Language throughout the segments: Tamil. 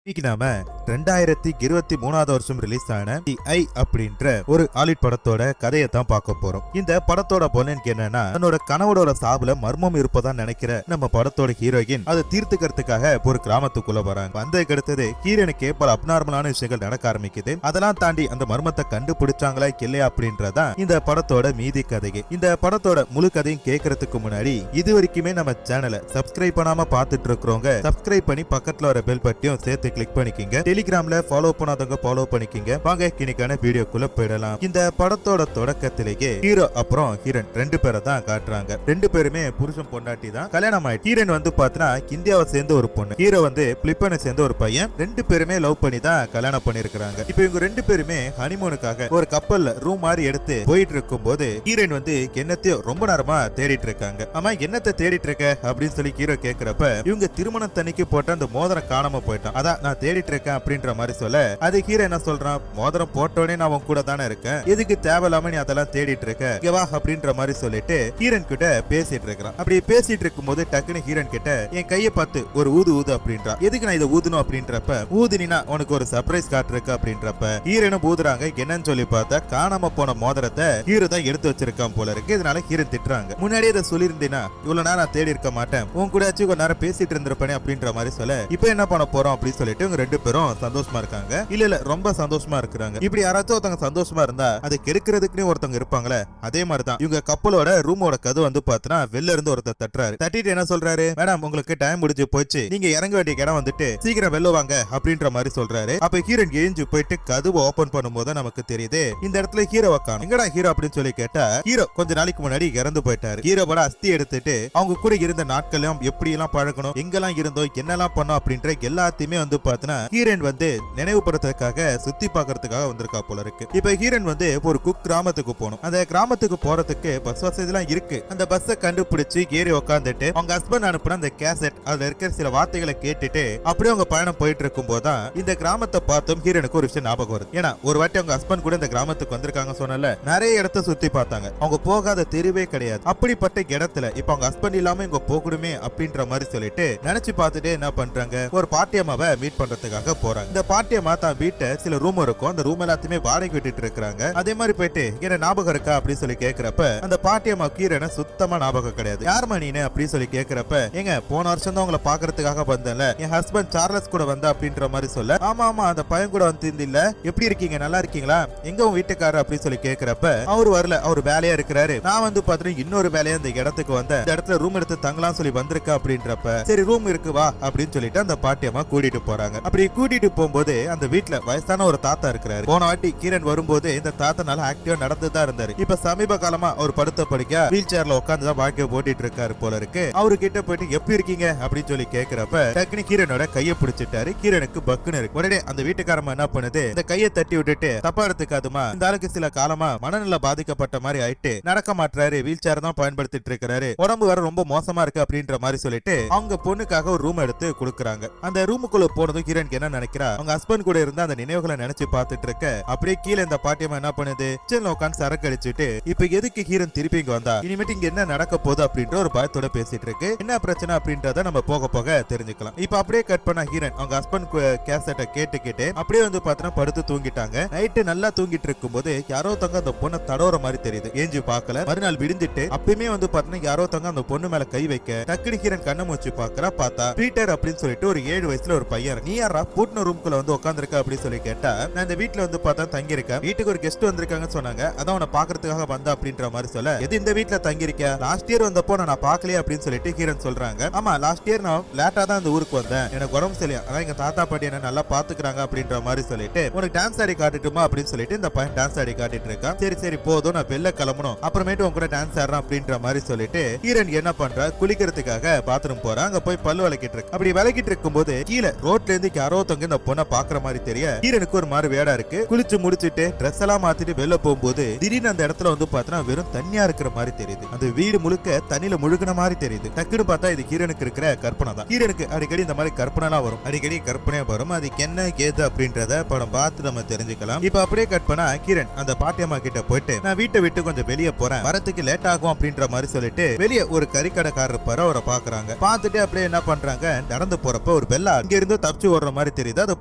இன்னைக்கு நாம 2023 வருஷம் ரிலீஸ் ஆன தி ஐ அப்படின்ற ஒரு ஹாலிவுட் படத்தோட கதையை தான் பார்க்க போறோம். இந்த படத்தோட பொண்ணு என்னன்னா, தன்னோட கணவனோட சாவுல மர்மம் இருப்பதா நினைக்கிற நம்ம படத்தோட ஹீரோயின் அதை தீர்த்துக்கிறதுக்காக ஒரு கிராமத்துக்குள்ள வராங்க. வந்ததுக்கு அடுத்தது ஹீரோனுக்கு பல அப்நார்மலான விஷயங்கள் நடக்க ஆரம்பிக்குது. அதெல்லாம் தாண்டி அந்த மர்மத்தை கண்டுபிடிச்சாங்களா இல்லையா அப்படின்றதான் இந்த படத்தோட மீதி கதையே. இந்த படத்தோட முழு கதையும் கேட்கறதுக்கு முன்னாடி இது வரைக்குமே நம்ம சேனலை சப்ஸ்கிரைப் பண்ணாம பார்த்துட்டு இருக்கிறவங்க சப்ஸ்கிரைப் பண்ணி பக்கத்துல வர பெல் பட்டியும் சேர்த்து கிளிக் பண்ணிக்கிங்க. டெலிகிராம்ல ஃபாலோ பண்ணாதவங்க ஃபாலோ பண்ணிக்கிங்க. வாங்க இன்னைக்கான வீடியோக்குள்ள போயிடலாம். இந்த படத்தோட தொடக்கத்திலேயே ஹீரோ அப்புறம் ஹீரோயின் ரெண்டு பேரை தான் காட்டுறாங்க. ரெண்டு பேருமே புருஷன் பொண்டாட்டி தான். கல்யாணம் ஆயிடுச்சு. ஹீரோயின் வந்து பாத்தீங்கன்னா இந்தியாவை சேர்ந்த ஒரு பொண்ணு, ஹீரோ வந்து பிலிப்பைனை சேர்ந்த ஒரு பையன். ரெண்டு பேருமே லவ் பண்ணி தான் கல்யாணம் பண்ணிருக்காங்க. இப்போ இவங்க ரெண்டு பேருமே ஹனிமூனுக்காக ஒரு கப்பல்ல ரூம் மாதிரி எடுத்து போயிட்டு இருக்கும் போது ஹீரோயின் வந்து என்னத்தையோ ரொம்ப நேரமா தேடிட்டு இருக்காங்க. ஆமா, என்னத்தை தேடிட்டு இருக்க அப்படின்னு சொல்லி ஹீரோ கேக்குறப்ப இவங்க திருமணத்தன்னைக்கு போட்ட அந்த மோதிரம் காணாம போயிட்டான், அதான் நான் தேடிட்டு இருக்கேன் அப்படின்ற மாதிரி சொல்ல, அது ஹீரோ என்ன சொல்றான், மோதிரம் போட்டோடனே நான் உன் கூட தானே இருக்கேன், எதுக்கு தேவையில்லாம நீ அதெல்லாம் தேடிட்டு இருக்க, இங்க வா அப்படின்ற மாதிரி சொல்லிட்டு ஹீரோயின் கிட்ட பேசிட்டு இருக்கிறான். அப்படி பேசிட்டு இருக்கும் போது டக்குனு ஹீரோயின் கிட்ட என் கையை பார்த்து ஒரு ஊது ஊது அப்படின்றா. எதுக்கு நான் இதை ஊதணும் அப்படின்றப்ப, ஊதுனா உனக்கு ஒரு சர்ப்ரைஸ் காட்டுருக்கு அப்படின்றப்ப ஹீரோனும் ஊதுறாங்க. என்னன்னு சொல்லி பார்த்தா காணாம போன மோதிரத்தை ஹீரோ தான் எடுத்து வச்சிருக்கான் போல இருக்கு. இதனால ஹீரோயின் திட்டுறாங்க. முன்னாடியே இதை சொல்லியிருந்தீனா இவ்வளவு நேரம் நான் தேடி இருக்க மாட்டேன், உன் கூட கொஞ்ச நேரம் பேசிட்டு இருந்திருப்பேன் அப்படின்ற மாதிரி சொல்ல, இப்ப என்ன பண்ண போறோம் அப்படின்னு சொல்லிட்டு இவங்க ரெண்டு பேரும் சந்தோஷமா இருக்காங்க. இல்ல ரொம்ப சந்தோஷமா இருக்கிறாங்க. இப்படி யாராச்சும் ஒருத்தங்க சந்தோஷமா இருந்தா அதை கெடுக்கிறதுக்குன்னு ஒருத்தங்க இருப்பாங்களே, அதே மாதிரிதான் இவங்க கப்பலோட ரூமோட கதவு வந்து பாத்தீங்கன்னா வெளில இருந்து ஒருத்தர் தட்டுறாரு. தட்டிட்டு என்ன சொல்றாரு, மேடம் உங்களுக்கு டைம் முடிஞ்சு போச்சு, நீங்க இறங்க வேண்டிய இடம் வந்துட்டு சீக்கிரம் வெளில வாங்க அப்படின்ற மாதிரி சொல்றாரு. அப்ப ஹீரோயின் எழுந்து போயிட்டு கதவை ஓபன் பண்ணும்போது நமக்கு தெரியுது இந்த இடத்துல ஹீரோவை காணோம். எங்கடா ஹீரோ அப்படின்னு சொல்லி கேட்டா, ஹீரோ கொஞ்ச நாளைக்கு முன்னாடி இறந்து போயிட்டாரு. ஹீரோவோட அஸ்தி எடுத்துட்டு அவங்க கூட இருந்த நாட்களும் எப்படி எல்லாம் பழகணும், எங்கெல்லாம் இருந்தோம், என்னெல்லாம் பண்ணோம் அப்படின்ற எல்லாத்தையுமே வந்து பாத்தீங்கன்னா ஹீரோயின் வந்து நினைவுபடுத்துறதுக்காக சுத்தி பாக்குறதுக்காக வந்திருக்கா போல இருக்கு. இப்ப ஹீரோயின் வந்து ஒரு குக் கிராமத்துக்கு போகணும். அந்த கிராமத்துக்கு போறதுக்கு பஸ் வசதி எல்லாம் இருக்கு. அந்த பஸ்ஸை கண்டுபிடிச்சு ஏறி உட்காந்துட்டு அவங்க ஹஸ்பண்ட் அனுப்புன அந்த கேசட் அதுல இருக்கிற சில வார்த்தைகளை கேட்டுட்டு அப்படியே அவங்க பயணம் போயிட்டு இருக்கும் போதுதான் இந்த கிராமத்தை பார்த்தும் ஹீரோனுக்கு ஒரு விஷயம் ஞாபகம் வருது. ஏன்னா ஒரு வாட்டி அவங்க ஹஸ்பண்ட் கூட இந்த கிராமத்துக்கு வந்திருக்காங்க சொன்னல, நிறைய இடத்த சுத்தி பார்த்தாங்க, அவங்க போகாத தெருவே கிடையாது. அப்படிப்பட்ட இடத்துல இப்ப அவங்க ஹஸ்பண்ட் இல்லாம இங்க போகணுமே அப்படின்ற மாதிரி சொல்லிட்டு நினைச்சு பார்த்துட்டு என்ன பண்றாங்க, ஒரு பாட்டியம்மாவை மீட் பண்றதுக்காக போறாங்க. இந்த பாட்டியம்மா தான் வீட்டை சில ரூம் இருக்கும், அந்த ரூம் எல்லாத்தையுமே வாடகை விட்டுட்டு இருக்காங்க. அதே மாதிரி போயிட்டு என்ன ஞாபகம் இருக்கா அப்படின்னு சொல்லி கேக்குறப்ப அந்த பாட்டியம்மா கீரனை சுத்தமா ஞாபகம் கிடையாது. யார் மணின்னு அப்படின்னு சொல்லி கேக்குறப்ப, எங்க போன வருஷம் தான் உங்களை பாக்குறதுக்காக வந்தேன்ல, என் ஹஸ்பண்ட் சார்லஸ் கூட வந்தா அப்படின்ற மாதிரி சொல்ல, ஆமா ஆமா அந்த பையன் கூட வந்து இல்ல, எப்படி இருக்கீங்க நல்லா இருக்கீங்களா, எங்க உங்க வீட்டுக்காரர் அப்படின்னு சொல்லி கேக்குறப்ப அவரு வரல, அவர் வேலையா இருக்கிறாரு, நான் வந்து பாத்தீங்கன்னா இன்னொரு வேலையா இந்த இடத்துக்கு வந்த இந்த இடத்துல ரூம் எடுத்து தங்கலாம் சொல்லி வந்திருக்கா அப்படின்றப்ப, சரி ரூம் இருக்கு வா அப்படின்னு சொல்லிட்டு அந்த பாட்டியம்மா கூட்டிட்டு போறாங்க. அப்படி கூட்டிட்டு போகும்போது அந்த வீட்டுல வயசான ஒரு தாத்தா இருக்கிறாரு. போன வாட்டி கீரன் வரும்போது இந்த தாத்தா நல்லா ஆக்டிவா நடந்துதான் இருந்தாரு. இப்ப சமீப காலமா அவர் படுத்த படிக்க வீல் சேர்ல உட்காந்துதான் வாழ்க்கைய போட்டிட்டு இருக்காரு போல இருக்கு. அவரு கிட்ட போயிட்டு எப்படி இருக்கீங்க அப்படின்னு சொல்லி கேக்குறப்ப டக்குனு கீரனோட கையை பிடிச்சிட்டாரு. கீரனுக்கு பக்குன்னு இருக்கு. உடனே அந்த வீட்டுக்காரமா என்ன பண்ணுது, இந்த கையை தட்டி விட்டுட்டு தப்பா எடுத்துக்காதுமா, இந்த ஆளுக்கு சில காலமா மனநல பாதிக்கப்பட்ட மாதிரி ஆயிட்டு நடக்க மாட்டாரு, வீல் சேர் தான் பயன்படுத்திட்டு இருக்காரு, உடம்பு வர ரொம்ப மோசமா இருக்கு அப்படின்ற மாதிரி சொல்லிட்டு அவங்க பொண்ணுக்காக ஒரு ரூம் எடுத்து கொடுக்குறாங்க. அந்த ரூமுக்குள்ள போனதும் ஹீரோனுக்கு என்ன நினைக்கிறா, அவங்க ஹஸ்பண்ட் கூட இருந்த அந்த நினைவுகளை நினைச்சு பார்த்துட்டு இருக்க அப்படியே கீழே இந்த பாட்டியம்மா என்ன பண்ணுது, கிச்சன்ல உட்காந்து சரக்கு அடிச்சுட்டு இப்ப எதுக்கு ஹீரோன் திருப்பி இங்க வந்தா, இனிமேட்டு இங்க என்ன நடக்க போகுது அப்படின்ற ஒரு பயத்தோட பேசிட்டு இருக்கு. என்ன பிரச்சனை அப்படின்றத நம்ம போக போக தெரிஞ்சுக்கலாம். இப்ப அப்படியே கட் பண்ண ஹீரோன் அவங்க ஹஸ்பண்ட் கேசட்டை கேட்டு அப்படியே வந்து பாத்தீங்கன்னா படுத்து தூங்கிட்டாங்க. நைட்டு நல்லா தூங்கிட்டு இருக்கும் போது யாரோ தங்க அந்த பொண்ணை தடவுற மாதிரி தெரியுது. ஏஞ்சி பார்க்கல. மறுநாள் விடிஞ்சிட்டு அப்பயுமே வந்து பாத்தீங்கன்னா யாரோ தங்க அந்த பொண்ணு மேல கை வைக்க டக்குனு ஹீரோன் கண்ணை மூச்சு பாக்குறா. பார்த்தா பீட்டர் அப்படின்னு சொல்லிட்டு ஒரு 7 வயசுல ஒரு பையன், நீ யாரா பூட்டின ரூம்குள்ள வந்து உட்காந்துருக்க அப்படின்னு சொல்லி கேட்டா, நான் இந்த வீட்டுல வந்து பார்த்தா தங்கி இருக்கேன், வீட்டுக்கு ஒரு கெஸ்ட் வந்திருக்காங்கன்னு சொன்னாங்க, அதான் உன்னை பாக்குறதுக்காக வந்தா அப்படின்ற மாதிரி சொல்ல, எது இந்த வீட்டுல தங்கி இருக்க, லாஸ்ட் இயர் வந்தப்போ நான் பாக்கலையே அப்படின்னு சொல்லிட்டு ஹீரோன் சொல்றாங்க. ஆமா லாஸ்ட் இயர் நான் லேட்டா தான் இந்த ஊருக்கு வந்தேன், எனக்கு உடம்பு சரியா, ஆனா எங்க தாத்தா பாட்டி என்ன நல்லா பாத்துக்கிறாங்க அப்படின்ற மாதிரி சொல்லிட்டு, உனக்கு டான்ஸ் ஆடி காட்டுட்டுமா அப்படின்னு சொல்லிட்டு இந்த பையன் டான்ஸ் ஆடி காட்டிட்டு இருக்கான். சரி சரி போதும், நான் வெளில கிளம்பணும், அப்புறமேட்டு உங்க கூட டான்ஸ் ஆடுறேன் அப்படின்ற மாதிரி சொல்லிட்டு ஹீரோன் என்ன பண்றா, குளிக்கிறதுக்காக பாத்ரூம் போறா. அங்க போய் பல்லு விளக்கிட்டு இருக்கு. அப்படி விளக்கிட்டு இருக்கும் போது கீழே ரோட்ல இருந்து யாரோ தங்க இந்த பொண்ணை பாக்குற மாதிரி தெரிய ஹீரோனுக்கு ஒரு மாதிரி வேடா இருக்கு. குளிச்சு முடிச்சிட்டு ட்ரெஸ் எல்லாம் மாத்திட்டு வெளில போகும்போது திடீர்னு அந்த இடத்துல வந்து பாத்தீங்கன்னா வெறும் தண்ணியா இருக்கிற மாதிரி தெரியுது. அந்த வீடு முழுக்க தண்ணியில முழுகின மாதிரி தெரியுது. டக்குன்னு பார்த்தா இது ஹீரோனுக்கு இருக்கிற கற்பனை தான். ஹீரோனுக்கு அடிக்கடி இந்த மாதிரி கற்பனை எல்லாம் வரும், அடிக்கடி கற்பனையா வரும். அதுக்கு என்ன ஏது அப்படின்றத படம் பார்த்து நம்ம தெரிஞ்சுக்கலாம். இப்ப அப்படியே கட் பண்ணா ஹீரோன் அந்த பாட்டியம்மா கிட்ட போயிட்டு, நான் வீட்டை விட்டு கொஞ்சம் வெளியே போறேன், வரத்துக்கு லேட் ஆகும் அப்படின்ற மாதிரி சொல்லிட்டு வெளியே ஒரு கறிக்கடைக்காரர் இருப்பாரு, அவரை பாக்குறாங்க. பார்த்துட்டு அப்படியே என்ன பண்றாங்க, நடந்து போறப்ப ஒரு பெல்லா இங்க இருந்து தப்பிச்சு ஓடுற மாதிரி தெரியுது. அதை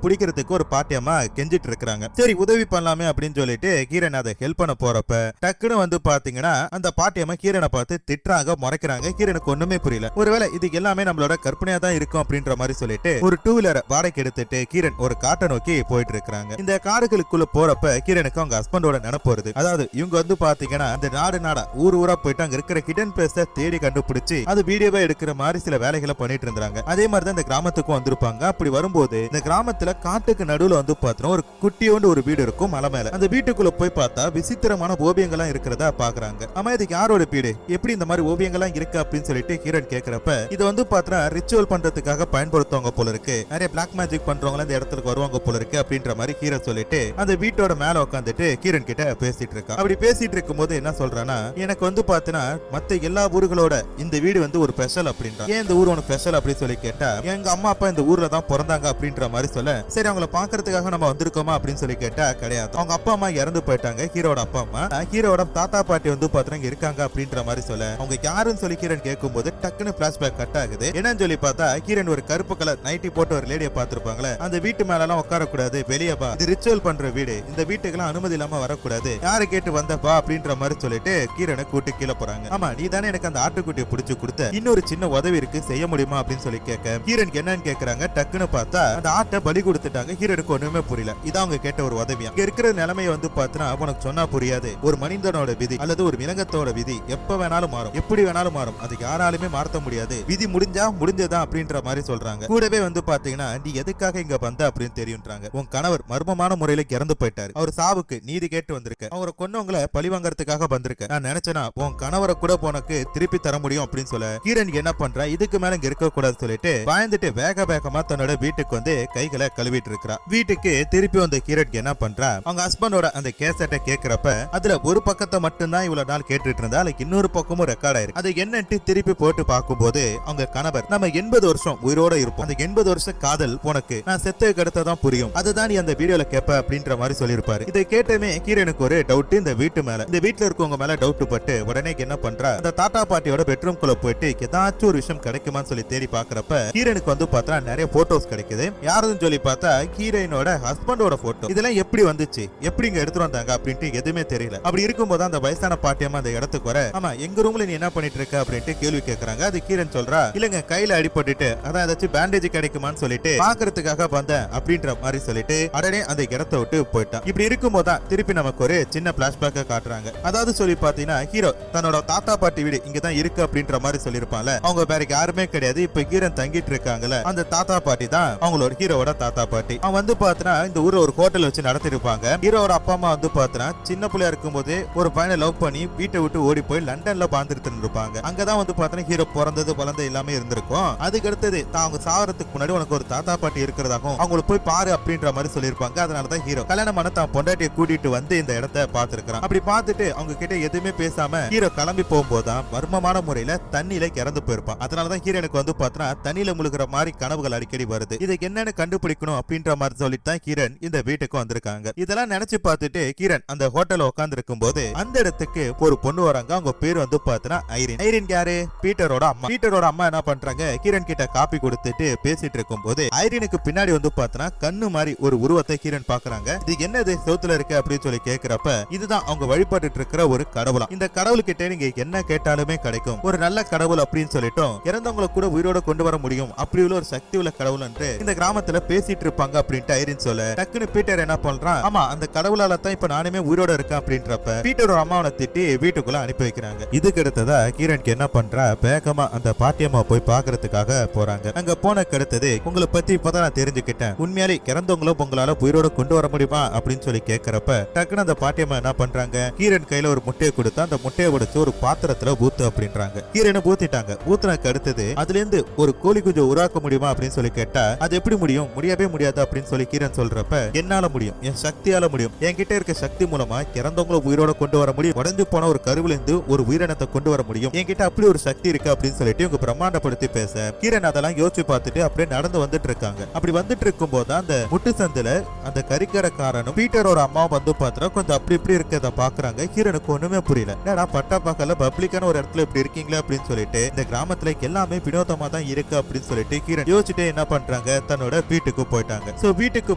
பிடிக்கிறதுக்கு ஒரு பாட்டியம்மா கெஞ்சிட்டு இருக்காங்க. சரி உதவி பண்ணலாமே அப்படின்னு சொல்லிட்டு கீரன் அதை ஹெல்ப் பண்ண போறப்ப டக்குன்னு வந்து பாத்தீங்கன்னா அந்த பாட்டியம்மா கீரனை பார்த்து திட்டுறாங்க, முறைக்கிறாங்க. கீரனுக்கு ஒண்ணுமே புரியல. ஒருவேளை இது எல்லாமே நம்மளோட கற்பனையா தான் இருக்கும் அப்படின்ற மாதிரி சொல்லிட்டு ஒரு 2 வீலரை வாடகைக்கு எடுத்துட்டு கீரன் ஒரு காட்டை நோக்கி போயிட்டு இருக்காங்க. இந்த காடுகளுக்குள்ள போறப்ப கீரனுக்கு அவங்க ஹஸ்பண்டோட நினைப்பு வருது. அதாவது இவங்க வந்து பாத்தீங்கன்னா இந்த நாடா ஊரா போயிட்டு அங்க இருக்கிற ஹிடன் பிளேஸ தேடி கண்டுபிடிச்சு அது வீடியோவா எடுக்கிற மாதிரி சில வேலைகளை பண்ணிட்டு இருந்தாங்க. அதே மாதிரி தான் இந்த கிராமத்துக்கும் வந்திருப்பாங்க. அப்படி வரும்போது இந்த கிராமத்துல காட்டுக்கு நடுவுல வந்து பாத்தீங்கன்னா ஒரு குட்டியோண்டு ஒரு வீடு இருக்கும் மலை மேல. அந்த வீட்டுக்குள்ள போய் பார்த்தா விசித்திரமான ஓவியங்கள்லாம் இருக்கிறதா பாக்குறாங்க. ஆமா இதுக்கு யாரோட வீடு, எப்படி இந்த மாதிரி ஓவியங்கள்லாம் இருக்கு அப்படின்னு சொல்லிட்டு ஹீரன் கேக்குறப்ப இது வந்து பாத்தீங்கன்னா ரிச்சுவல் பண்றதுக்காக பயன்படுத்துவாங்க போல இருக்கு, நிறைய பிளாக் மேஜிக் பண்றவங்க இந்த இடத்துக்கு வருவாங்க போல இருக்கு அப்படின்ற மாதிரி ஹீரன் சொல்லிட்டு அந்த வீட்டோட மேல உட்காந்துட்டு ஹீரன் கிட்ட பேசிட்டு இருக்கா. அப்படி பேசிட்டு இருக்கும் போது என்ன சொல்றானா, எனக்கு வந்து பாத்தீங்கன்னா மத்த எல்லா ஊர்களோட இந்த வீடு வந்து ஒரு ஸ்பெஷல் அப்படின்றா. ஏன் இந்த ஊர் உனக்கு ஸ்பெஷல் அப்படின்னு சொல்லி கேட்டா, எங்க அம்மா அப்பா இந்த ஊர்ல தான் பிறந்தாங்க அப்படின்ற மாதிரி சொல்ல, சரி அவங்கள பாக்குறதுக்காக நம்ம வந்திருக்கோமா அப்படின்னு சொல்லி கேட்டா கிடையாது, அவங்க அப்பா அம்மா இறந்து போயிட்டாங்க. ஹீரோட அப்பா அம்மா, ஹீரோட தாத்தா பாட்டி வந்து பாத்தீங்கன்னா இருக்காங்க அப்படின்ற மாதிரி சொல்ல, அவங்க யாருன்னு சொல்லி ஹீரன் கேட்கும் போது டக்குன்னு பிளாஷ்பேக் கட் ஆகுது. என்னன்னு சொல்லி பார்த்தா ஹீரன் ஒரு கருப்பு கலர் நைட்டி போட்டு ஒரு லேடியை பார்த்திருப்பாங்களே, அந்த வீட்டு மேல எல்லாம் உட்கார கூடாது, வெளியே பா, இது ரிச்சுவல் பண்ற வீடு, இந்த வீட்டுக்கெல்லாம் அனுமதி இல்லாம வரக்கூடாது, யாரு கேட்டு வந்தப்பா அப்படின்ற மாதிரி சொல்லிட்டு ஹீரனை கூட்டி கீழே போறாங்க. ஆமா நீ தானே எனக்கு அந்த ஆட்டுக்குட்டியை பிடிச்சு கொடுத்த, இன்னொரு சின்ன உதவி இருக்கு செய்ய முடியுமா அப்படின்னு சொல்லி கேட்க ஹீரனுக்கு என்னன்னு கேக்குறாங்க. டக்குன்னு பார்த்தா அந்த ஆட்டை பலி கொடுத்துட்டாங்க. ஹீரனுக்கு ஒண்ணுமே புரியல. இதான் அவங்க கேட்ட ஒரு உதவியா. இங்க இருக்கிற நிலைமையை வந்து பார்த்தா உனக்கு சொன்னா புரியாது, ஒரு மனிதனோட விதி அல்லது ஒரு விலங்கத்தோட விதி எப்ப வேணாலும் மாறும், எப்படி வேணாலும் மாறும், அது யாராலுமே மாற்ற முடியாது, விதி முடிஞ்சா முடிஞ்சதா அப்படின்ற மாதிரி சொல்றாங்க. கூடவே வந்து பாத்தீங்கன்னா நீ எதுக்காக இங்க வந்த அப்படின்னு தெரியும்ன்றாங்க. உன் கணவர் மர்மமான முறையில இறந்து போயிட்டாரு, அவர் சாவுக்கு நீதி கேட்டு வந்திருக்க, அவரை கொன்னவங்களை பழி வாங்கறதுக்காக வந்திருக்க, நான் நினைச்சேனா உன் கணவரை கூட உனக்கு திருப்பி தர முடியும் அப்படின்னு சொல்ல ஹீரன் என்ன பண்றா, இதுக்கு மேல இங்க இருக்க கூடாது சொல்லிட்டு பயந்துட்டு வேக வேகமா தன்னோட வீட்டுக்கு வந்து கைகளை கழுவிட்டு இருக்கா. வீட்டுக்கு திருப்பி வந்த ஹீரன் என்ன பண்றா, அவங்க ஹஸ்பண்டோட அந்த கேசட்டை கேட்கிறப்ப அதுல ஒரு பக்கத்தை மட்டும்தான் இவ்வளவு நாள் கேட்டுட்டு இருந்தா, இன்னொரு பக்கமும் ரெக்கார்ட் ஆயிருக்கு. அது என்னன்ட்டு திருப்பி போட்டு பார்க்கும்போது அவங்க கணவர் நம்ம 80 வருஷம் உயிரோட இருப்போம், அந்த 80 வருஷம் காதல் உனக்கு நான் செத்து கடத்ததான் புரியும், அதுதான் நீ அந்த வீடியோல கேப்ப அப்படின்ற மாதிரி சொல்லிருப்பாரு. இதை கேட்டமே ஹீரனுக்கு ஒரு டவுட் இந்த வீட்டு மேல, இந்த வீட்டுல இருக்கவங்க மேல டவுட் பட்டு உடனே என்ன பண்றா, அந்த தாத்தா பாட்டியோட பெட்ரூம் குள்ள போயிட்டு ஏதாச்சும் ஒரு விஷயம் கிடைக்குமான்னு சொல்லி தேடி பாக்குறப்ப ஹீரனுக்கு வந்து பார்த்தா நிறைய போட்டோஸ் கிடைக்குது. யாருன்னு சொல்லி பார்த்தா ஹீரோயினோட ஹஸ்பண்டோட போட்டோ. இதெல்லாம் எப்படி வந்துச்சு, எப்படி இங்க எடுத்துட்டு வந்தாங்க அப்படின்ட்டு எதுவுமே தெரியல. அப்படி இருக்கும்போது அந்த வயசான பாட்டியம்மா அந்த இடத்துக்கு வர, ஆமா எங்க ரூம்ல நீ என்ன பண்ணிட்டு இருக்க அப்படின்ட்டு கேள்வி கேட்கறாங்க. அது ஹீரன் சொல்றா, இல்லங்க கையில அடிபட்டுட்டு அதான் ஏதாச்சும் பேண்டேஜ் கிடைக்குமான்னு சொல்லிட்டு பாக்குறதுக்காக வந்தேன் அப்படின்ற மாதிரி சொல்லிட்டு உடனே அந்த இடத்தை விட்டு போயிட்டான். இப்படி இருக்கும்போது தான் திருப்பி நமக்கு ஒரு சின்ன பிளாஷ்பேக்க காட்டுறாங்க. அதாவது சொல்லி பாத்தீங்கன்னா ஹீரோ தன்னோட தாத்தா பாட்டி வீடு இங்கதான் இருக்கு அப்படின்ற மாதிரி சொல்லிருப்பான்ல, அவங்க வேற யாருமே கிடையாது, இப்ப ஹீரன் தங்கிட்டு இருக்காங்கல்ல அந்த தாத்தா பாட்டி தான் அவங்களோட ஹீரோட தாத்தா பாட்டி. அவன் வந்து பாத்தீங்கன்னா இந்த ஊர்ல ஒரு ஹோட்டல் வச்சு நடத்திருப்பாங்க. ஹீரோட அப்பா அம்மா வந்து பாத்தீங்கன்னா சின்ன பிள்ளையா இருக்கும் போது ஒரு பையனை லவ் பண்ணி வீட்டை விட்டு ஓடி போய் லண்டன்ல பாந்துட்டு இருப்பாங்க. அங்கதான் வந்து பாத்தீங்கன்னா ஹீரோ பிறந்தது வளர்ந்து எல்லாமே இருந்திருக்கும். அதுக்கு அடுத்தது அவங்க சாவறதுக்கு முன்னாடி உனக்கு ஒரு தாத்தா பாட்டி இருக்கிறதாகவும் அவங்களை போய் பாரு அப்படின்ற மாதிரி சொல்லியிருப்பாங்க. அதனாலதான் ஹீரோ கல்யாணம் பண்ண தான் பொண்டாட்டியை கூட்டிட்டு வந்து இந்த இடத்தை பார்த்திருக்கான். அப்படி பார்த்துட்டு அவங்க கிட்ட எதுவுமே பேசாம ஹீரோ கிளம்பி போகும்போதுதான் மர்மமான முறையில தண்ணியில இறந்து போயிருப்பான். அதனாலதான் ஹீரோனுக்கு வந்து பாத்தீங்கன்னா தண்ணியில முழுகிற மாதிரி கனவுகள் அடிக்கடி வருது. இதுக்கு என்னன்னு கண்டுபிடிக்கணும் அப்படின்ற மாதிரி சொல்லித்தான் ஹீரன் இந்த வீட்டுக்கு வந்திருக்காங்க. இதெல்லாம் நினைச்சு பார்த்துட்டு ஹீரன் அந்த ஹோட்டல்ல உட்கார்ந்து இருக்கும் போது அந்த இடத்துக்கு ஒரு பொண்ணு வராங்க. அவங்க பேர் வந்து பாத்தீங்கன்னா ஐரின். ஐரின் யாரு, பீட்டரோட அம்மா. பீட்டரோட அம்மா என்ன பண்றாங்க, ஹீரன் கிட்ட காப்பி கொடுத்துட்டு பேசிட்டு இருக்கும் போது ஐரினுக்கு பின்னாடி வந்து பாத்தீங்கன்னா கண்ணு மாதிரி ஒரு உருவத்தை ஹீரன் பாக்குறாங்க. இது என்னது செவுத்துல இருக்கு அப்படின்னு சொல்லி கேக்குறப்ப இதுதான் அவங்க வழிபட்டு இருக்கிற ஒரு கடவுளா. இந்த கடவுள் கிட்ட நீங்க என்ன கேட்டாலுமே கிடைக்கும், ஒரு நல்ல கடவுள் அப்படின்னு சொல்லிட்டோம், இறந்தவங்களை கூட உயிரோட கொண்டு வர முடியும், அப்படி உள்ள ஒரு சக்தி உள்ள கடவுள் என்று இந்த கிராமத்துல பேசிட்டு இருப்பாங்க அப்படின்ட்டு ஐரின் சொல்ல டக்குன்னு பீட்டர் என்ன பண்றான், ஆமா அந்த கடவுளால தான் இப்ப நானுமே உயிரோட இருக்கேன் அப்படின்றப்ப பீட்டரோட அம்மாவனை திட்டி வீட்டுக்குள்ள அனுப்பி வைக்கிறாங்க. இதுக்கு அடுத்ததா ஹீரனுக்கு என்ன பண்றா, வேகமா அந்த பாட்டியம்மா போய் பாக்குறதுக்காக போறாங்க. அங்க போன அடுத்தது உங்களை பத்தி இப்பதான் நான் தெரிஞ்சுக்கிட்டேன், உண்மையாலே இறந்தவங்களும் உங்களால உயிரோட கொண்டு வர முடியுமா அப்படின்னு சொல்லி கேட்கிறப்ப டக்குன்னு அந்த பாட்டியம்மா என்ன பண்றாங்க, ஹீரன் கையில ஒரு முட்டையை கொடுத்து அந்த முட்டையை உடைச்சு ஒரு பாத்திரத்துல ஊத்து அப்படின்றாங்க. ஹீரனை ஊத்திட்டாங்க. ஊத்துனக்கு அடுத்தது அதுல இருந்து ஒரு கோழி குஞ்சு உருவாக்க முடியுமா அப்படின்னு சொல்லி கேட்டா அது எப்படி முடியும், முடியவே முடியாது அப்படின்னு சொல்லி ஹீரன் சொல்றப்ப என்னால முடியும், என் சக்தியால முடியும், என்கிட்ட இருக்க சக்தி மூலமா இறந்தவங்களை உயிரோட கொண்டு வர முடியும், உடைஞ்சு போன ஒரு கருவில இருந்து ஒரு உயிரினத்தை கொண்டு வர முடியும், என்கிட்ட அப்படி ஒரு சக்தி இருக்கு அப்படின்னு சொல்லிட்டு இவங்க பிரம்மாண்டப்படுத்தி பேச ஹீரன் அதெல்லாம் யோசிச்சு பார்த்துட்டு அப்படியே நடந்து வந்துட்டு இருக்காங்க. அப்படி வந்துட்டு இருக்கும் போது அந்த முட்டு சந்தில அந்த கறிக்கடைக்காரனும் பீட்டரோட அம்மாவும் வந்து பாத்துறா கொஞ்சம் அப்படி இப்படி இருக்கிறத பாக்குறாங்க. ஹீரனுக்கு ஒண்ணுமே புரியல, என்னடா பட்டா பார்க்கல பப்ளிக்கான ஒரு இடத்துல இப்படி இருக்கீங்களா அப்படின்னு சொல்லிட்டு இந்த கிராமத்துல எல்லாமே வினோதமா தான் இருக்கு அப்படின்னு சொல்லிட்டு ஹீரன் யோசிச்சுட்டே என்ன பண்றாங்க, பண்றாங்க, தன்னோட வீட்டுக்கு போயிட்டாங்க. சோ வீட்டுக்கு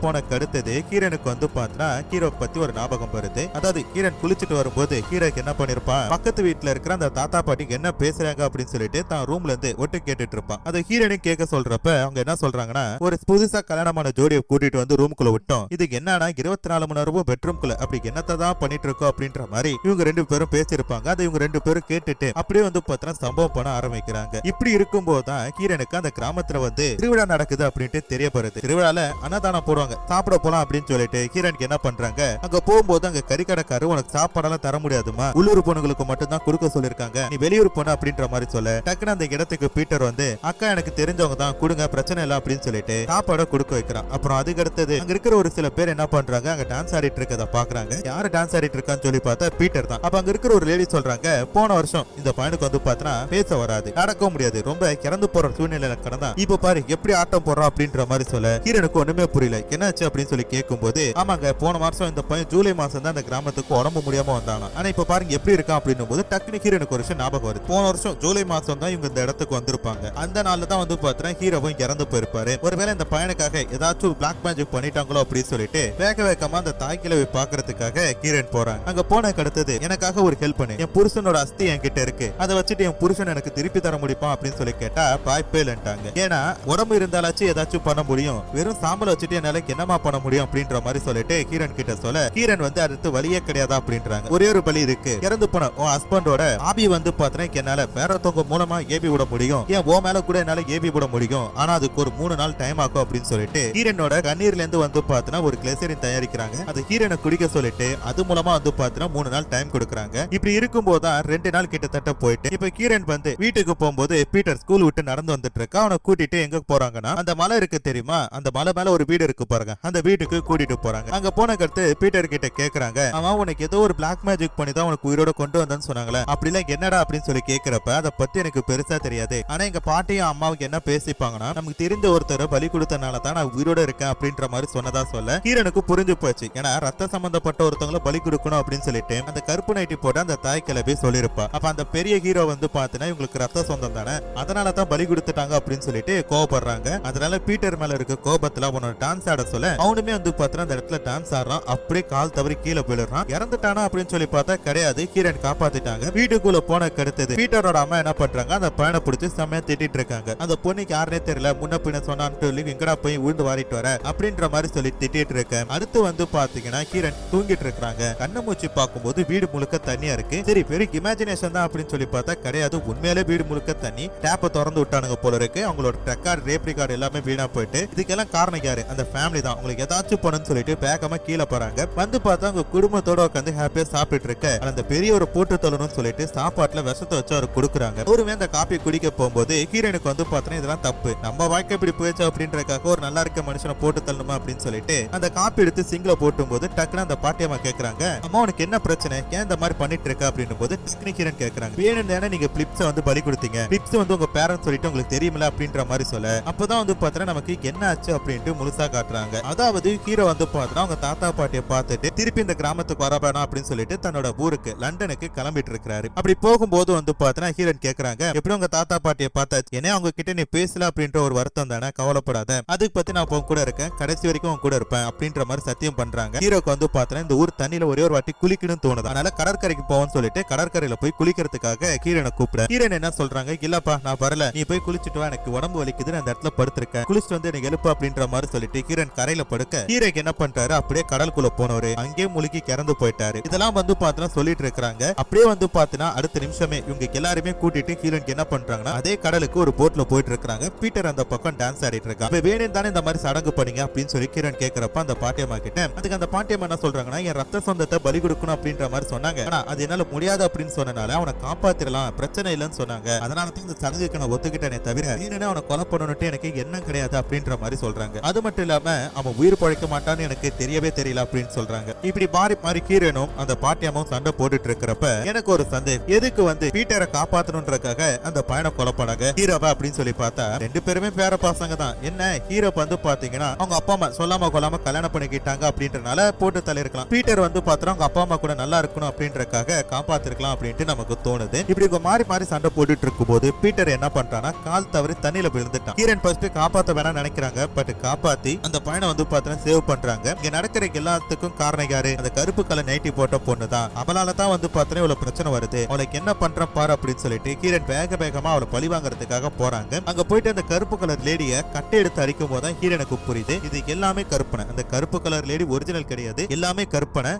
போன அடுத்தது ஹீரோனுக்கு வந்து பாத்தீங்கன்னா ஹீரோ பத்தி ஒரு ஞாபகம் வருது. அதாவது ஹீரோன் குளிச்சுட்டு வரும்போது ஹீரோக்கு என்ன பண்ணிருப்பான், பக்கத்து வீட்டுல இருக்கிற அந்த தாத்தா பாட்டிக்கு என்ன பேசுறாங்க அப்படின்னு சொல்லிட்டு தான் ரூம்ல இருந்து ஒட்டு கேட்டுட்டு இருப்பான். அதை ஹீரோனு கேட்க சொல்றப்ப அவங்க என்ன சொல்றாங்கன்னா, ஒரு புதுசா கல்யாணமான ஜோடியை கூட்டிட்டு வந்து ரூம்குள்ள விட்டோம், இதுக்கு என்னன்னா 24 மணி நேரமும் பெட்ரூம்குள்ள அப்படி என்னத்தான் பண்ணிட்டு இருக்கோம் அப்படின்ற மாதிரி இவங்க ரெண்டு பேரும் பேசிருப்பாங்க. அதை இவங்க ரெண்டு பேரும் கேட்டுட்டு அப்படியே வந்து பாத்தீங்கன்னா சம்பவம் பண்ண ஆரம்பிக்கிறாங்க. இப்படி இருக்கும்போது தான் ஹீரோனுக்கு அந்த கிராமத்துல வந்து திருவிழா நடக்குது அப்படின்ட்டு தெரியப்படுது. திருவிழால அன்னதானம் போடுவாங்க, சாப்பிட போலாம் அப்படின்னு சொல்லிட்டு ஹீரோனுக்கு என்ன பண்றாங்க, அங்க போகும்போது அங்க கறிக்கடைக்காரு உனக்கு சாப்பாடெல்லாம் தர முடியாதுமா, உள்ளூர் பொண்ணுங்களுக்கு மட்டும் தான் கொடுக்க சொல்லிருக்காங்க, நீ வெளியூர் பொண்ணு அப்படின்ற மாதிரி சொல்ல டக்குன்னு அந்த இடத்துக்கு பீட்டர் வந்து அக்கா எனக்கு தெரிஞ்சவங்க தான் கொடுங்க பிரச்சனை இல்ல அப்படின்னு சொல்லிட்டு சாப்பாட கொடுக்க வைக்கிறான். அப்புறம் அதுக்கு அடுத்தது அங்க இருக்கிற ஒரு சில பேர் என்ன பண்றாங்க, அங்க டான்ஸ் ஆடிட்டு இருக்கத பாக்குறாங்க. யாரு டான்ஸ் ஆடிட்டு இருக்கான்னு சொல்லி பார்த்தா பீட்டர் தான். அப்ப அங்க இருக்கிற ஒரு லேடி சொல்றாங்க, போன வருஷம் இந்த பையனுக்கு வந்து பாத்தீங்கன்னா பேச வராது, நடக்க முடியாது, ரொம்ப இறந்து போற சூழ்நிலையில கடந்தான், இப்ப பாரு எப்படி ஆட்டம் போடுறான் அப்படின்ற மாதிரி சொல்ல ஹீரோனுக்கு ஒண்ணுமே புரியல. என்னாச்சு அப்படின்னு சொல்லி கேட்கும்போது, ஆமாங்க போன மாசம் இந்த பையன் ஜூலை மாசம் தான் அந்த கிராமத்துக்கு உடம்பு முடியாம வந்தாங்க, ஆனா இப்ப பாருங்க எப்படி இருக்கான் அப்படின்னும் போது டக்குனு ஹீரோனுக்கு ஒரு விஷயம் ஞாபகம் வருது. போன வருஷம் ஜூலை மாசம் தான் இவங்க இந்த இடத்துக்கு வந்திருப்பாங்க, அந்த நாள்ல தான் வந்து பாத்தீங்கன்னா ஹீரோவும் இறந்து போயிருப்பாரு. ஒருவேளை இந்த பையனுக்காக ஏதாச்சும் பிளாக் மேஜிக் பண்ணிட்டாங்களோ அப்படின்னு சொல்லிட்டு வேகமா அந்த தாய் கிழவி பாக்குறதுக்காக ஹீரோன் போறாங்க. அங்க போன அடுத்தது எனக்காக ஒரு ஹெல்ப் பண்ணு, என் புருஷனோட அஸ்தி என்கிட்ட இருக்கு, அதை வச்சுட்டு என் புருஷன் எனக்கு திருப்பி தர முடியுமா அப்படின்னு சொல்லி கேட்டா வாய்ப்பே இல்லைன்ட்டாங்க. ஏன்னா உடம்பு இருந்தாலாச்சும் ஏதாச்சும் பண்ண முடியும், வெறும் சாம்பல் வச்சுட்டு என்னால என்னமா பண்ண முடியும் அப்படின்ற மாதிரி சொல்லிட்டு ஹீரோன் கிட்ட சொல்ல ஹீரோன் வந்து அடுத்து வழியே கிடையாதா அப்படின்றாங்க. ஒரே ஒரு பலி இருக்கு, இறந்து போன உன் ஹஸ்பண்டோட ஆபி வந்து பாத்தீங்கன்னா என்னால வேறத்தவங்க மூலமா ஏபி விட முடியும், ஏன் ஓ மேல கூட என்னால ஏபி விட முடியும், ஆனா அதுக்கு ஒரு 3 நாள் டைம் ஆகும் அப்படின்னு சொல்லிட்டு ஹீரோனோட கண்ணீர்ல இருந்து வந்து பாத்தீங்கன்னா ஒரு கிளிசரின் தயாரிக்கிறாங்க. அது ஹீரோனை குடிக்க சொல்லிட்டு அது மூலமா வந்து பாத்தீங்கன்னா 3 நாள் டைம் கொடுக்குறாங்க. இப்படி இருக்கும்போது தான் 2 நாள் கிட்டத்தட்ட போயிட்டு இப்ப ஹீரோன் வந்து வீட்டுக்கு போகும்போது பீட்டர் ஸ்கூல் விட்டு நடந்து வந்துட்டு இருக்கா. அவனை கூட்டிட்டு எங்க போறாங்கன்னா அந்த மலை இருக்கு தெரியுமா, அந்த மலை மேல ஒரு வீடு இருக்கு பாருங்க, அந்த வீட்டுக்கு கூட்டிட்டு போறாங்க. அங்க போன கருத்து பீட்டர் கிட்ட கேக்குறாங்க, அவன் உனக்கு ஏதோ ஒரு பிளாக் மேஜிக் பண்ணி தான் உனக்கு உயிரோட கொண்டு வந்தான்னு சொன்னாங்களே, அப்படிலாம் என்னடா அப்படின்னு சொல்லி கேக்குறப்ப அதை பத்தி எனக்கு பெருசா தெரியாது, ஆனா எங்க பாட்டியும் அம்மாவுக்கு என்ன பேசிப்பாங்கன்னா நமக்கு தெரிந்த ஒருத்தரை பலி கொடுத்தனால தான் நான் உயிரோட இருக்கேன் அப்படின்ற மாதிரி சொன்னதா சொல்ல ஹீரோனுக்கு புரிஞ்சு போச்சு. ஏன்னா ரத்த சம்பந்தப்பட்ட ஒருத்தவங்களை பலி கொடுக்கணும் அப்படின்னு சொல்லிட்டு அந்த கருப்பு நைட்டி போட்டு அந்த தாய் கிளம்பி சொல்லிருப்பா. அப்ப அந்த பெரிய ஹீரோ வந்து பாத்தீங்கன்னா இவங்களுக்கு ரத்த சொந்தம் தானே, அதனால தான் பலி கொடுத்துட்டாங்க அப்படின்னு சொல்லிட்டு கோவப்படுறாங்க. அதனால பீட்டர் மேல இருக்க கோபத்துல அவனோட டான்ஸ் ஆட சொல்ல அவனுமே வந்து பாத்தீங்கன்னா அந்த இடத்துல டான்ஸ் ஆடுறான். அப்படியே கால் தவறி கீழே போயிடுறான். இறந்துட்டானா அப்படின்னு சொல்லி பார்த்தா கிடையாது, ஹீரோன் காப்பாத்திட்டாங்க. வீட்டுக்குள்ள போன கடுத்தது பீட்டரோட அம்மா என்ன பண்றாங்க, அந்த பையனை பிடிச்சி செம்மையா திட்டிட்டு இருக்காங்க. அந்த பொண்ணுக்கு யாருனே தெரியல, முன்ன பின்ன சொன்னான்னு சொல்லி எங்கடா போய் விழுந்து வாரிட்டு வர அப்படின்ற மாதிரி சொல்லி திட்டிட்டு இருக்க. அடுத்து வந்து பாத்தீங்கன்னா ஹீரோன் தூங்கிட்டு இருக்காங்க. கண்ணை மூச்சு பார்க்கும்போது வீடு முழுக்க தண்ணியா இருக்கு. சரி பெரிய இமேஜினேஷன் தான் அப்படின்னு சொல்லி பார்த்தா கிடையாது, உண்மையிலே வீடு முழுக்க தண்ணி. டேப்பை திறந்து விட்டானுங்க போல இருக்கு. அவங்களோட ரெக்கார்டு ரேப் ரெக்கார்டு எல்லாமே வீணா போயிட்டு இதுக்கெல்லாம் காரணம் யாரு, அந்த ஃபேமிலி தான். உங்களுக்கு ஏதாச்சும் பண்ணுன்னு சொல்லிட்டு வேகமா கீழே போறாங்க. வந்து பார்த்தா அவங்க குடும்பத்தோட உட்காந்து ஹாப்பியா சாப்பிட்டு இருக்க அந்த பெரிய ஒரு போட்டு தள்ளணும்னு சொல்லிட்டு சாப்பாட்டுல விஷத்தை வச்சு அவர் கொடுக்குறாங்க. ஒருமே அந்த காப்பி குடிக்க போகும்போது ஹீரோனுக்கு வந்து பார்த்தீங்கன்னா இதெல்லாம் தப்பு, நம்ம வாழ்க்கை இப்படி போயிடுச்சு அப்படின்றக்காக ஒரு நல்லா இருக்க மனுஷனை போட்டு தள்ளணுமா அப்படின்னு சொல்லிட்டு அந்த காப்பி எடுத்து சிங்கில போட்டும் போது டக்குனு அந்த பாட்டியம்மா கேக்குறாங்க, அம்மா உனக்கு என்ன பிரச்சனை, ஏன் இந்த மாதிரி பண்ணிட்டு இருக்க அப்படின்னு போது ஹீரோன் கேக்குறாங்க, வேணும் தானே நீங்க பிளிப்ஸ் வந்து பலி கொடுத்தீங்க, பிளிப்ஸ் வந்து உங்க பேரண்ட்ஸ் சொல்லிட்டு உங்களுக்கு தெரியுமில்ல அப்படின்ற மாதிரி சொல்ல அப்பதான் வந்து பார்த்தீங்கன்னா நமக்கு என்ன ஆச்சு அப்படின்ட்டு முழுசா காட்டுறாங்க. அதாவது ஹீரோ வந்து பார்த்தீங்கன்னா அவங்க தாத்தா பாட்டியை பார்த்துட்டு திருப்பி இந்த கிராமத்துக்கு வர வேணாம் அப்படின்னு சொல்லிட்டு தன்னோட ஊருக்கு லண்டனுக்கு கிளம்பிட்டு இருக்காரு. அப்படி போகும்போது வந்து பார்த்தீங்கன்னா ஹீரோன் கேக்குறாங்க, எப்படி உங்க தாத்தா பாட்டியை பார்த்தா என்ன அவங்க கிட்ட நீ பேசல அப்படின்ற ஒரு வருத்தம் தானே, கவலைப்படாத, அதுக்கு பத்தி நான் உன் கூட இருக்கேன், கடைசி வரைக்கும் உன் கூட இருப்பேன் அப்படின்ற மாதிரி சத்தியம் பண்றாங்க. ஹீரோக்கு வந்து பார்த்தீங்கன்னா இந்த ஊர் தண்ணியில ஒரே ஒரு வாட்டி குளிக்கணும்னு தோணுது. அதனால கடற்கரைக்கு போவோம்னு சொல்லிட்டு கடற்கரையில போய் குளிக்கிறதுக்காக ஹீரோனை கூப்பிட ஹீரோன் என்ன சொல்றாங்க, இல்லப்பா நான் வரல, நீ போய் குளிச்சுட்டு வா, எனக்கு உடம்பு வலிக்குது, அந்த இடத்துல படுத்திருக்கேன், குளிச்சுட்டு வந்து எனக்கு எழுப்பு அப்படின்ற மாதிரி சொல்லிட்டு ஹீரோன் கரையில படுக்க ஹீரோக்கு என்ன பண்றாரு, அப்படியே கடலுக்குள்ள போனவரு அங்கே முழுகி கிறந்து போயிட்டாரு. இதெல்லாம் வந்து பார்த்தீங்கன்னா சொல்லிட்டு இருக்காங்க. அப்படியே வந்து பார்த்தீங்கன்னா அடுத்த நிமிஷமே இவங்க எல்லாருமே கூட்டிட்டு ஹீரோனுக்கு என்ன பண்றாங்கன்னா அதே கடலுக்கு ஒரு போட்ல போயிட்டு இருக்காங்க. பீட்டர் அந்த பக்கம் டான்ஸ் ஆடிட்டு இருக்காங்க. வேணும் தானே இந்த மாதிரி சடங்கு பண்ணீங்க அப்படின்னு சொல்லி ஹீரோன் கேக்குறப்ப அந்த பாட்டியம்மா கிட்ட அதுக்கு அந்த பாட்டியம்மா என்ன சொல்றாங்கன்னா, என் ரத்த சொந்தத்தை பலி கொடுக்கணும் அப்படின்ற மாதிரி சொன்னாங்க, ஆனா அது என்னால முடியாது அப்படின்னு சொன்னனால அவனை காப்பாத்திரலாம், பிரச்சனை இல்லைன்னு சொன்னாங்க, அதனால தான் இந்த சடங்குக்கு நான் ஒத்துக்கிட்டேனே தவிர வேணும்னே அவனை கொலை பண்ணணும்ட்டு எனக்கு என்ன கிடையாது அப்படின்ற மாதிரி சொல்றாங்க. அது மட்டும் இல்லாம அவன் உயிர் பழைக்க மாட்டான்னு எனக்கு தெரியவே தெரியல அப்படின்னு சொல்றாங்க. இப்படி மாறி மாறி ஹீரோனும் அந்த பாட்டியம்மாவும் சண்டை போட்டுட்டு இருக்கிறப்ப எனக்கு ஒரு சந்தேகம், எதுக்கு வந்து பீட்டரை காப்பாத்தணும்ன்றதுக்காக அந்த பையனை கொலை பண்ணாங்க ஹீரோவா அப்படின்னு சொல்லி பார்த்தா ரெண்டு பேருமே பேர பசங்க தான். என்ன ஹீரோ வந்து பாத்தீங்கன்னா அவங்க அப்பா அம்மா சொல்லாம கொல்லாம கல்யாணம் பண்ணிக்கிட்டாங்க அப்படின்றனால போட்டு தள்ளி இருக்கலாம். பீட்டர் வந்து பாத்தா அவங்க அப்பா அம்மா கூட நல்லா இருக்கணும் அப்படின்றக்காக காப்பாத்திருக்கலாம் அப்படின்ட்டு நமக்கு தோணுது. இப்படி மாறி மாறி சண்டை போட்டுட்டு இருக்கும் போது பீட்டர் என்ன பண்றானா கால் தவறி தண்ணியில விழுந்துட்டான். ஹீரோன் ஃபர்ஸ்ட் காப்பாத்த வேணா நினைக்கிறாங்க. பட் காப்பாத்தி அந்த பையனை வந்து பாத்தீங்கன்னா சேவ் பண்றாங்க. இங்க நடக்கிற எல்லாத்துக்கும் காரணம் யாரு? அந்த கருப்பு கலர் நைட்டி போட்ட பொண்ணு தான். அவளால தான் வந்து பாத்தீங்கன்னா இவ்வளவு பிரச்சனை வருது. அவளுக்கு என்ன பண்றேன் பாரு அப்படின்னு சொல்லிட்டு ஹீரோயின் வேகமா அவளை பழி வாங்குறதுக்காக போறாங்க. அங்க போயிட்டு அந்த கருப்பு கலர் லேடிய கட்டை எடுத்து அடிக்கும் போது ஹீரோனுக்கு புரியுது இது எல்லாமே கற்பனை. அந்த கருப்பு கலர் லேடி ஒரிஜினல் கிடையாது, எல்லாமே கற்பனை.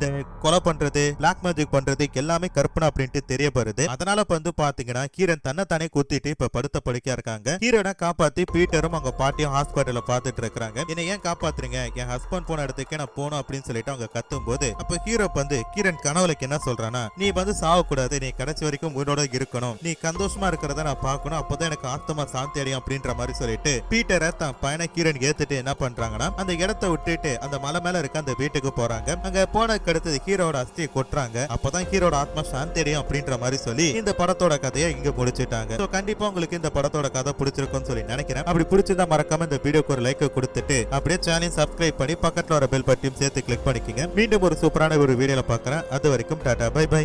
கொலை பண்றது, பிளாக் மேஜிக் பண்றது எல்லாமே கற்பனை அப்படின்ட்டு தெரிய வருது. அதனால வந்து பாத்தீங்கன்னா ஹீரோன் தன்னை தானே குத்திட்டு இப்ப படுத்த படுக்கையா இருக்காங்க. ஹீரோனை காப்பாத்தி பீட்டரும் அவங்க பாட்டியும் ஹாஸ்பிட்டல்ல பாத்துட்டு இருக்காங்க. என்ன ஏன் காப்பாத்துறீங்க? என் ஹஸ்பண்ட் போன இடத்துக்கு நான் போகணும் அப்படின்னு சொல்லிட்டு அவங்க கத்தும் போது அப்ப ஹீரோ வந்து ஹீரோன் கனவுலைக்கு என்ன சொல்றானா, நீ வந்து சாவக்கூடாது, நீ கடைசி வரைக்கும் உயிரோட இருக்கணும், நீ சந்தோஷமா இருக்கிறத நான் பார்க்கணும், அப்பதான் எனக்கு ஆத்மா சாந்தி அடையும் அப்படின்ற மாதிரி சொல்லிட்டு பீட்டரை தான் பையனை ஹீரோன் ஏத்துட்டு என்ன பண்றாங்கன்னா அந்த இடத்தை விட்டுட்டு அந்த மலை மேல இருக்க அந்த வீட்டுக்கு போறாங்க. அங்க போனதுக்கு அடுத்தது ஹீரோட அஸ்தியை கொட்டுறாங்க. அப்பதான் ஹீரோட ஆத்மா சாந்தி அடையும் அப்படின்ற மாதிரி சொல்லி இந்த படத்தோட கதையை இங்க முடிச்சிட்டாங்க. கண்டிப்பா உங்களுக்கு இந்த படத்தோட கதை பிடிச்சிருக்கும்னு சொல்லி நினைக்கிறேன். அப்படி பிடிச்சிருந்தா மறக்காம இந்த வீடியோக்கு ஒரு லைக் கொடுத்துட்டு அப்படியே சேனல் சப்ஸ்கிரைப் பண்ணி பக்கத்துல வர பெல் பட்டியும் சேர்த்து கிளிக் பண்ணிக்கங்க. மீண்டும் ஒரு சூப்பரான ஒரு வீடியோல பார்க்கறேன். அது வரைக்கும் டாடா பை பை.